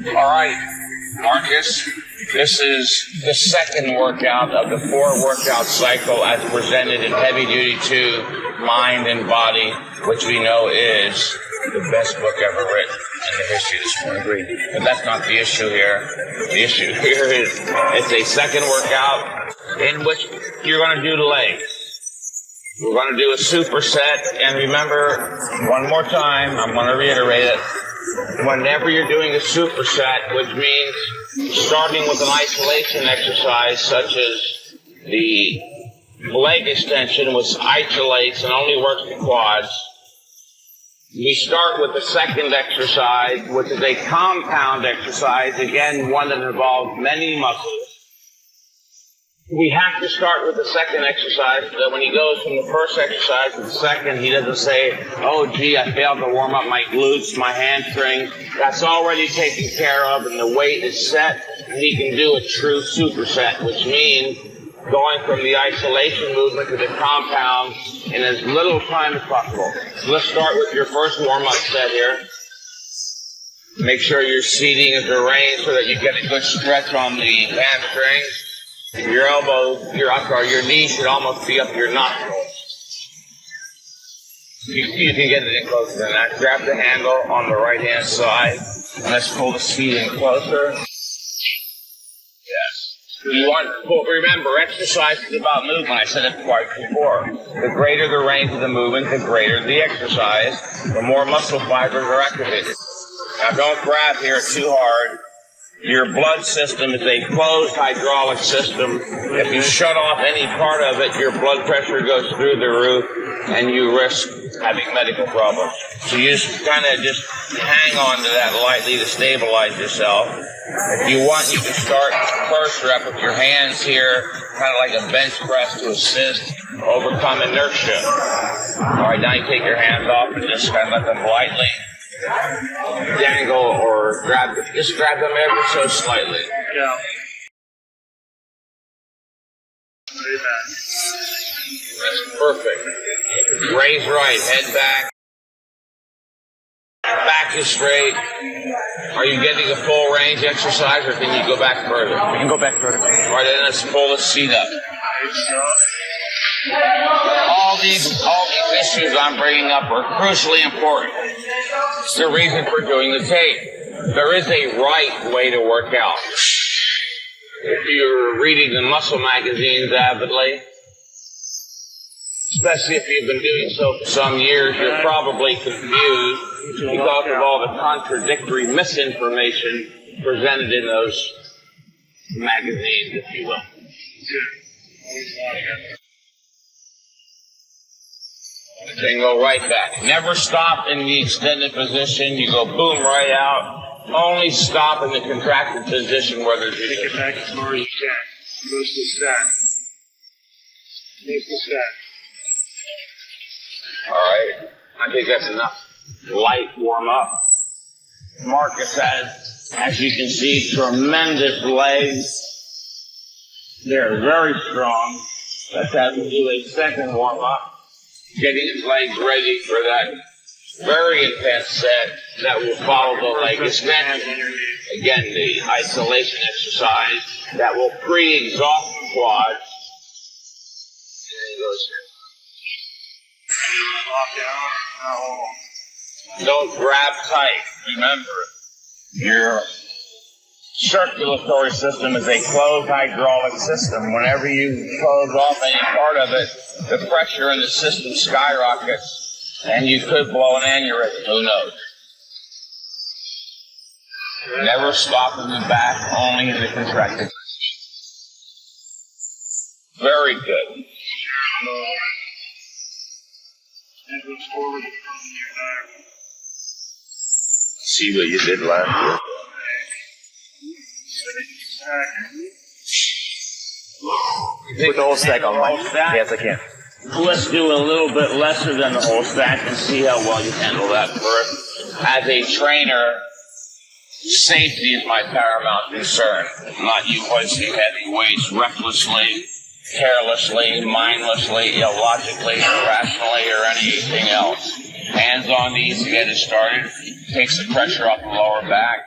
All right, Marcus, this is the second workout of the 4-workout cycle as presented in Heavy Duty 2, Mind and Body, which we know is the best book ever written in the history of the sport. Agreed. But that's not the issue here. The issue here is it's a second workout in which you're going to do the legs. We're going to do a superset, and remember, one more time, I'm going to reiterate it. Whenever you're doing a superset, which means starting with an isolation exercise such as the leg extension, which isolates and only works the quads, we start with the second exercise, which is a compound exercise, again, one that involves many muscles. We have to start with the second exercise so that when he goes from the first exercise to the second, he doesn't say, oh, gee, I failed to warm up my glutes, my hamstrings. That's already taken care of, and the weight is set, and he can do a true superset, which means going from the isolation movement to the compound in as little time as possible. So let's start with your first warm-up set here. Make sure your seating is arranged so that you get a good stretch on the hamstrings. Your elbow, your knee should almost be up your nostrils. You can get it in closer than that. Grab the handle on the right-hand side. And let's pull the seat in closer. Yes. Remember, exercise is about movement. I said it twice before. The greater the range of the movement, the greater the exercise, the more muscle fibers are activated. Now don't grab here too hard. Your blood system is a closed hydraulic system. If you shut off any part of it, your blood pressure goes through the roof, and you risk having medical problems. So you just kind of just hang on to that lightly to stabilize yourself. If you want, you can start first rep with your hands here, kind of like a bench press to assist, overcome inertia. All right, now you take your hands off and just kind of let them lightly dangle or just grab them ever so slightly. Yeah. That's perfect. Raise right, head back. Back is straight. Are you getting a full range exercise, or can you go back further? We can go back further. All right, then let's pull the seat up. All these issues I'm bringing up are crucially important. It's the reason for doing the tape. There is a right way to work out. If you're reading the muscle magazines avidly, especially if you've been doing so for some years, you're probably confused because of all the contradictory misinformation presented in those magazines, if you will. Then go right back. Never stop in the extended position. You go boom right out. Only stop in the contracted position where there's take it back as far as you can. Goes to stat. Goes to stat. All right. I think that's enough light warm up. Marcus has, as you can see, tremendous legs. They're very strong. Let's have him do a second warm up. Getting his legs ready for that very intense set that will follow the leg extension. Again, the isolation exercise that will pre-exhaust the quads. And then he goes Don't grab tight. Remember, your circulatory system is a closed hydraulic system. Whenever you close off any part of it, the pressure in the system skyrockets, and you could blow an aneurysm. Who knows? Never stop in the back, only in the contracted. Very good. See what you did last year. Put the whole stack on, Mike. Yes, I can. Let's do a little bit lesser than the whole stack and see how well you handle that first. As a trainer, safety is my paramount concern. Not you hoisting heavy weights recklessly, carelessly, mindlessly, illogically, irrationally, or anything else. Hands on these to get it started. Takes the pressure off the lower back.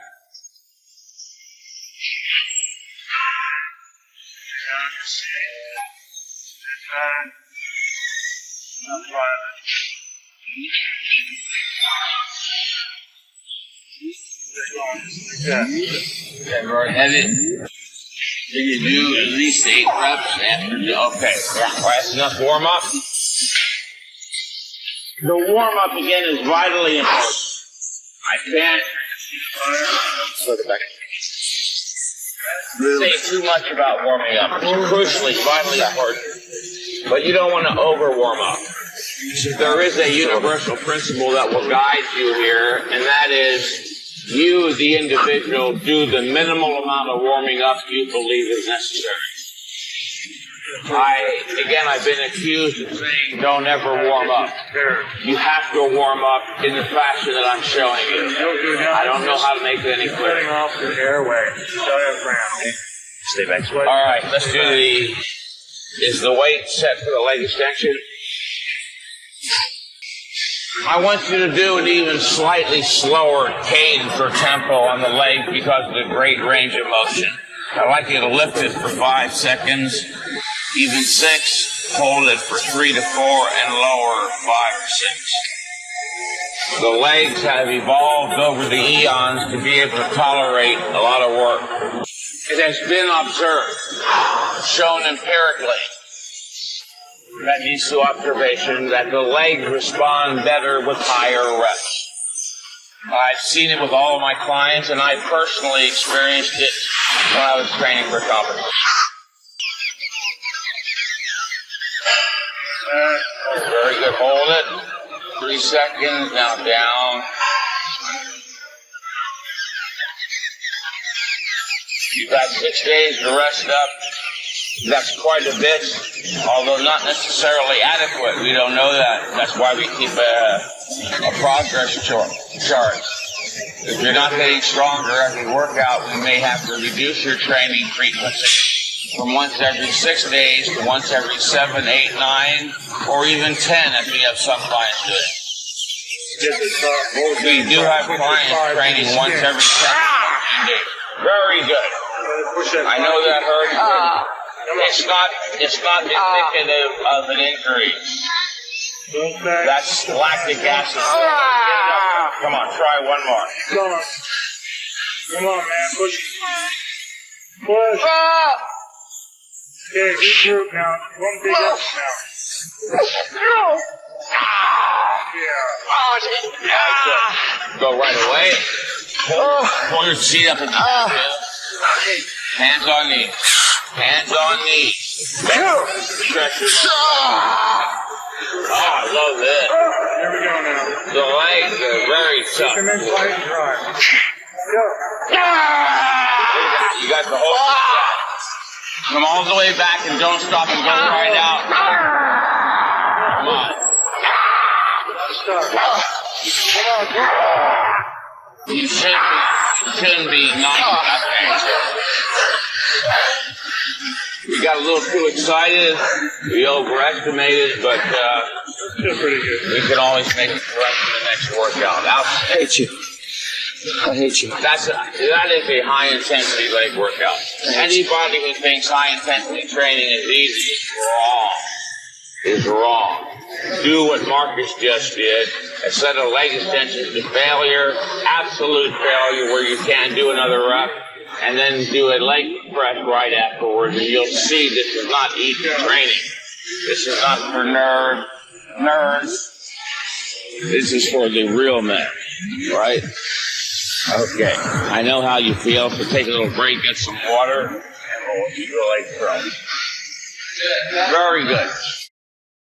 Yeah. Okay, very heavy. Then you do at least 8 reps after. Okay, yeah. Well, that's enough warm up. The warm up again is vitally important. I can't say too much about warming up. It's crucially, vitally important. But you don't want to over warm up. There is a universal principle that will guide you here, and that is you, the individual, do the minimal amount of warming up you believe is necessary. I've been accused of saying don't ever warm up. You have to warm up in the fashion that I'm showing you. I don't know how to make it any clearer. Cutting off the airway, diaphragm. Stay back. All right, let's do is the weight set for the leg extension? I want you to do an even slightly slower cadence or tempo on the leg because of the great range of motion. I'd like you to lift it for 5 seconds, even 6, hold it for 3 to 4, and lower 5 or 6. The legs have evolved over the eons to be able to tolerate a lot of work. It has been observed, shown empirically, that leads to observation that the legs respond better with higher reps. I've seen it with all of my clients, and I personally experienced it when I was training for competition. Very good. Hold it. 3 seconds. Now down. You've got 6 days to rest up. That's quite a bit, although not necessarily adequate. We don't know that. That's why we keep a progress chart. If you're not getting stronger every workout, we may have to reduce your training frequency from once every 6 days to once every 7, 8, 9, or even 10 if we have some clients doing it. We do have clients training once every 7 days. Very good. I know that hurts. It's not indicative of an injury. That's lactic acid. Come on, try one more. Come on, man, push. Push. Okay, regroup now. One big up now. Yeah. Go right away. Pull your seat up and hands on knees. Hands on knees. Stretch it. Oh, I love this. Here we go now. The legs are very tough. Come in tight and dry. Go. You got the whole thing. Come all the way back and don't stop and go right out. Come on. Stop. Come on, go. You shouldn't be knocking that thing. We got a little too excited. We overestimated, but Feel pretty good. we can always make it correct in the next workout. I hate you. I hate you. That is a high-intensity leg workout. Anybody who thinks high-intensity training is easy is wrong. Do what Marcus just did. A set of leg extensions to failure, absolute failure where you can't do another rep, and then do a leg press right afterwards, and you'll see this is not easy training. This is not for nerds. This is for the real men, right? Okay, I know how you feel, so take a little break, get some water, and we'll do the leg press. Very good.